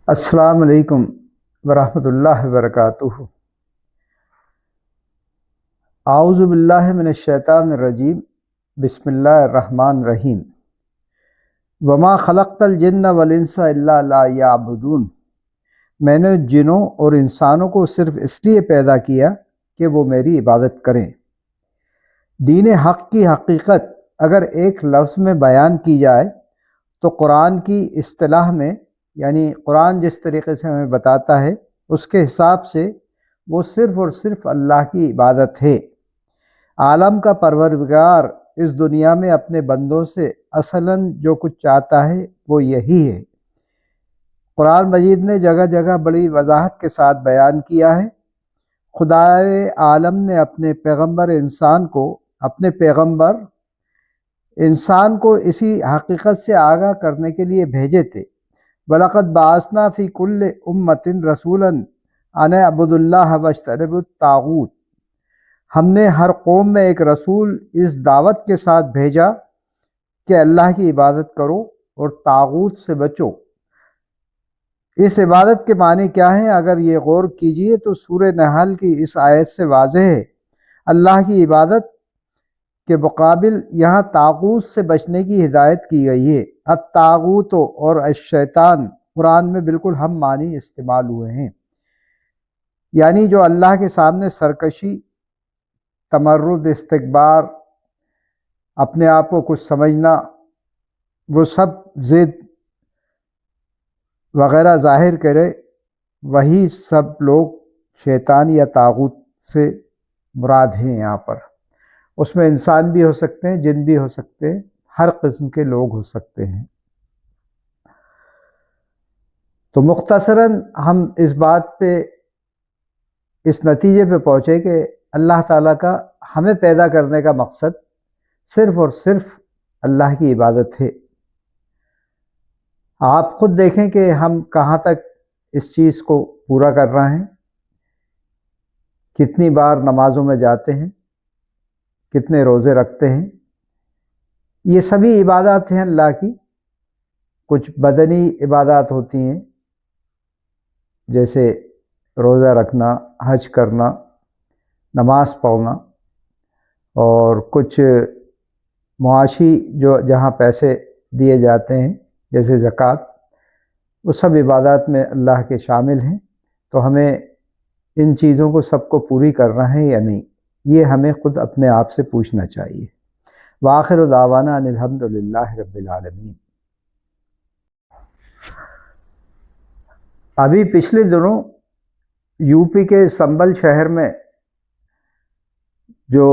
السلام علیکم ورحمۃ اللہ وبرکاتہ۔ اعوذ باللہ من الشیطان الرجیم، بسم اللہ الرحمن الرحیم۔ وما خلقت الجن والانس الا لیعبدون، میں نے جنوں اور انسانوں کو صرف اس لیے پیدا کیا کہ وہ میری عبادت کریں۔ دین حق کی حقیقت اگر ایک لفظ میں بیان کی جائے تو قرآن کی اصطلاح میں، یعنی قرآن جس طریقے سے ہمیں بتاتا ہے اس کے حساب سے وہ صرف اور صرف اللہ کی عبادت ہے۔ عالم کا پروردگار اس دنیا میں اپنے بندوں سے اصلاً جو کچھ چاہتا ہے وہ یہی ہے۔ قرآن مجید نے جگہ جگہ بڑی وضاحت کے ساتھ بیان کیا ہے۔ خدائے عالم نے اپنے پیغمبر انسان کو اسی حقیقت سے آگاہ کرنے کے لیے بھیجے تھے۔ وَلَقَدْ بَعَثْنَا فِي كُلِّ أُمَّةٍ رَسُولًا أَنِ اعْبُدُوا اللَّهَ وَاجْتَنِبُوا الطَّاغُوتَ، ہم نے ہر قوم میں ایک رسول اس دعوت کے ساتھ بھیجا کہ اللہ کی عبادت کرو اور طاغوت سے بچو۔ اس عبادت کے معنی کیا ہیں؟ اگر یہ غور کیجئے تو سورہ نحل کی اس آیت سے واضح ہے۔ اللہ کی عبادت کے مقابل یہاں طاغوت سے بچنے کی ہدایت کی گئی ہے۔ الطاغوت اور الشیطان قرآن میں بالکل ہم معنی استعمال ہوئے ہیں، یعنی جو اللہ کے سامنے سرکشی، تمرد، استکبار، اپنے آپ کو کچھ سمجھنا، وہ سب ضد وغیرہ ظاہر کرے، وہی سب لوگ شیطان یا طاغوت سے مراد ہیں۔ یہاں پر اس میں انسان بھی ہو سکتے ہیں، جن بھی ہو سکتے ہیں، ہر قسم کے لوگ ہو سکتے ہیں۔ تو مختصراً ہم اس بات پہ، اس نتیجے پہ پہنچے کہ اللہ تعالیٰ کا ہمیں پیدا کرنے کا مقصد صرف اور صرف اللہ کی عبادت ہے۔ آپ خود دیکھیں کہ ہم کہاں تک اس چیز کو پورا کر رہے ہیں، کتنی بار نمازوں میں جاتے ہیں، کتنے روزے رکھتے ہیں۔ یہ سبھی عبادات ہیں اللہ کی۔ کچھ بدنی عبادات ہوتی ہیں جیسے روزہ رکھنا، حج کرنا، نماز پڑھنا، اور کچھ معاشی جو جہاں پیسے دیے جاتے ہیں جیسے زکوٰۃ، وہ سب عبادات میں اللہ کے شامل ہیں۔ تو ہمیں ان چیزوں کو سب کو پوری کرنا ہے یا نہیں، یہ ہمیں خود اپنے آپ سے پوچھنا چاہیے۔ وآخر دعوانا ان الحمد للہ رب العالمین۔ ابھی پچھلے دنوں یو پی کے سنبل شہر میں جو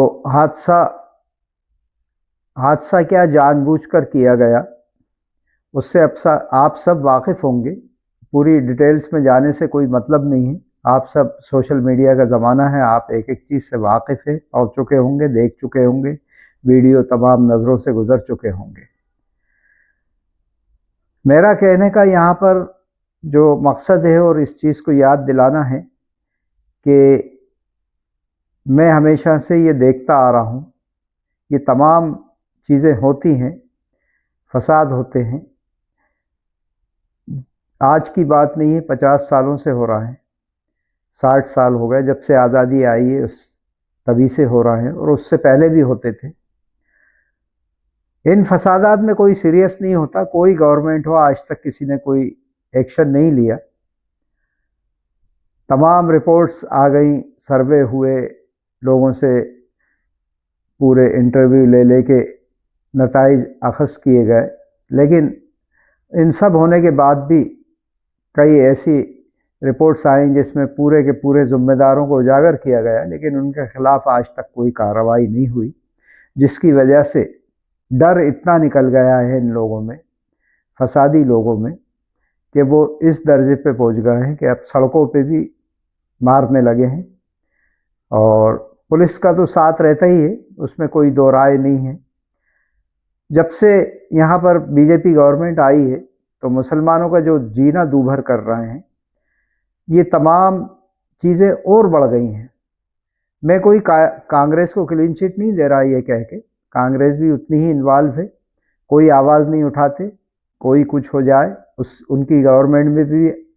حادثہ کیا جان بوجھ کر کیا گیا، اس سے آپ سب واقف ہوں گے۔ پوری ڈیٹیلز میں جانے سے کوئی مطلب نہیں ہے، آپ سب سوشل میڈیا کا زمانہ ہے، آپ ایک ایک چیز سے واقف ہیں اور چکے ہوں گے، دیکھ چکے ہوں گے، ویڈیو تمام نظروں سے گزر چکے ہوں گے۔ میرا کہنے کا یہاں پر جو مقصد ہے اور اس چیز کو یاد دلانا ہے کہ میں ہمیشہ سے یہ دیکھتا آ رہا ہوں، یہ تمام چیزیں ہوتی ہیں، فساد ہوتے ہیں، آج کی بات نہیں ہے، 50 سالوں سے ہو رہا ہے، 60 سال ہو گئے جب سے آزادی آئی ہے، تبھی سے ہو رہا ہے، اور اس سے پہلے بھی ہوتے تھے۔ ان فسادات میں کوئی سیریس نہیں ہوتا، کوئی گورنمنٹ ہو آج تک کسی نے کوئی ایکشن نہیں لیا۔ تمام رپورٹس آ گئیں، سروے ہوئے، لوگوں سے پورے انٹرویو لے کے نتائج اخذ کیے گئے، لیکن ان سب ہونے کے بعد بھی کئی ایسی رپورٹس آئیں جس میں پورے کے پورے ذمہ داروں کو اجاگر کیا گیا، لیکن ان کے خلاف آج تک کوئی کارروائی نہیں ہوئی، جس کی وجہ سے ڈر اتنا نکل گیا ہے ان لوگوں میں، فسادی لوگوں میں، کہ وہ اس درجے پہ پہنچ گئے ہیں کہ اب سڑکوں پہ بھی مارنے لگے ہیں۔ اور پولیس کا تو ساتھ رہتا ہی ہے، اس میں کوئی دو رائے نہیں ہے۔ جب سے یہاں پر بی جے پی گورنمنٹ آئی ہے تو مسلمانوں کا جو جینا دوبھر کر رہے ہیں، یہ تمام چیزیں اور بڑھ گئی ہیں۔ میں کوئی کانگریس کو کلین چٹ نہیں دے رہا یہ کہہ کے، کانگریس بھی اتنی ہی انوالو ہے، کوئی آواز نہیں اٹھاتے، کوئی کچھ ہو جائے ان کی گورنمنٹ میں بھی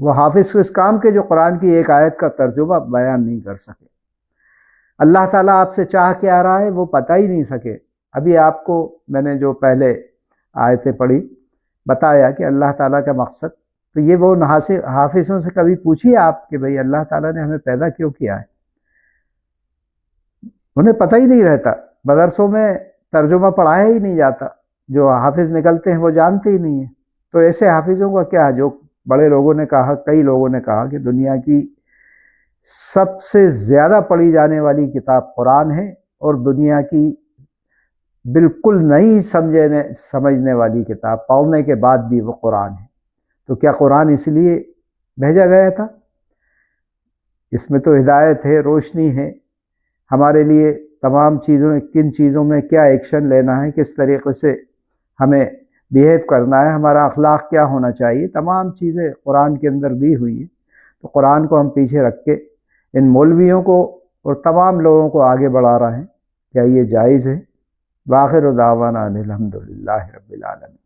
وہ حافظ اس کام کے جو قرآن کی ایک آیت کا ترجمہ بیان نہیں کر سکے۔ اللہ تعالیٰ آپ سے چاہ کے آ رہا ہے وہ پتہ ہی نہیں سکے۔ ابھی آپ کو میں نے جو پہلے آیتیں پڑھی بتایا کہ اللہ تعالیٰ کا مقصد، تو یہ وہ حافظوں سے کبھی پوچھیے آپ کہ بھئی اللہ تعالیٰ نے ہمیں پیدا کیوں کیا ہے؟ انہیں پتہ ہی نہیں رہتا، مدرسوں میں ترجمہ پڑھایا ہی نہیں جاتا، جو حافظ نکلتے ہیں وہ جانتے ہی نہیں ہیں۔ تو ایسے حافظوں کا کیا، جو بڑے لوگوں نے کہا، کئی لوگوں نے کہا کہ دنیا کی سب سے زیادہ پڑھی جانے والی کتاب قرآن ہے، اور دنیا کی بالکل نہیں سمجھنے والی کتاب پڑھنے کے بعد بھی وہ قرآن ہے۔ تو کیا قرآن اس لیے بھیجا گیا تھا؟ اس میں تو ہدایت ہے، روشنی ہے ہمارے لیے، تمام چیزوں، کن چیزوں میں کیا ایکشن لینا ہے، کس طریقے سے ہمیں بیہیو کرنا ہے، ہمارا اخلاق کیا ہونا چاہیے، تمام چیزیں قرآن کے اندر دی ہوئی ہیں۔ تو قرآن کو ہم پیچھے رکھ کے ان مولویوں کو اور تمام لوگوں کو آگے بڑھا رہے ہیں، کیا یہ جائز ہے؟ وآخر دعوانا الحمدللہ رب العالمین۔